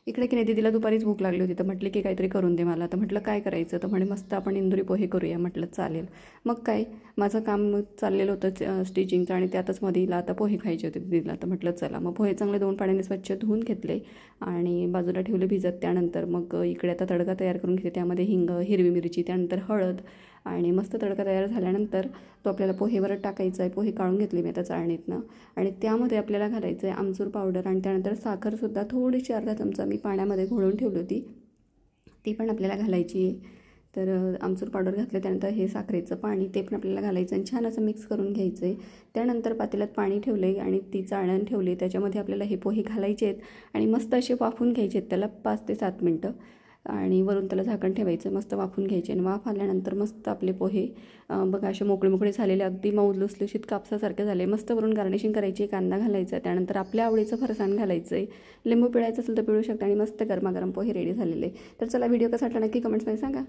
इकडे की नाही दीदीला दुपारीच भूक लागली होती, तर म्हटली की काहीतरी करून दे मला. तर म्हटलं काय करायचं, तर म्हणे मस्त आपण इंदुरी पोहे करूया. म्हटलं चालेल. मग काय माझं काम चाललेलं होतं स्टिचिंगचं, आणि त्यातच मधीला आता पोहे खायचे होते दीदीला. तर म्हटलं चला, मग पोहे चांगले 2 पाण्याने स्वच्छ धुवून घेतले आणि बाजूला ठेवले भिजत. त्यानंतर मग इकडे आता तडका तयार करून घेते. त्यामध्ये हिंग, हिरवी मिरची, त्यानंतर हळद, आणि मस्त तडका तयार झाल्यानंतर तो आपल्याला पोहेवर टाकायचा आहे. पोहे काढून घेतले मी आता चाळणीतनं, आणि त्यामध्ये आपल्याला घालायचं आहे आमचूर पावडर, आणि त्यानंतर साखरसुद्धा थोडीशी अर्धा चमचा मी पाण्यामध्ये घोळून ठेवली होती, ती पण आपल्याला घालायची आहे. तर आमचूर पावडर घातलं, त्यानंतर हे साखरेचं पाणी ते पण आपल्याला घालायचं आणि छान असं मिक्स करून घ्यायचं आहे. त्यानंतर पातेल्यात पाणी ठेवले आणि ती चाळण ठेवली. त्याच्यामध्ये आपल्याला हे पोहे घालायचे आहेत आणि मस्त असे वाफून घ्यायचे आहेत त्याला 5 ते 7 मिनटं, आणि वरून त्याला झाकण ठेवायचं, मस्त वाफून घ्यायचे. आणि वाफ आल्यानंतर मस्त आपले पोहे बघा असे मोकळे मोकळे झालेले, अगदी मऊ लुसलुशीत कापसासारखे झाले. मस्त वरून गार्निशिंग करायची, कांदा घालायचा, त्यानंतर आपल्या आवडीचं फरसाण घालायचं आहे. लिंबू पिळायचं असेल तर पिळू शकता, आणि मस्त गरमागरम पोहे रेडी झालेले. तर चला, व्हिडिओ कसा वाटला नक्की कमेंट्समध्ये सांगा.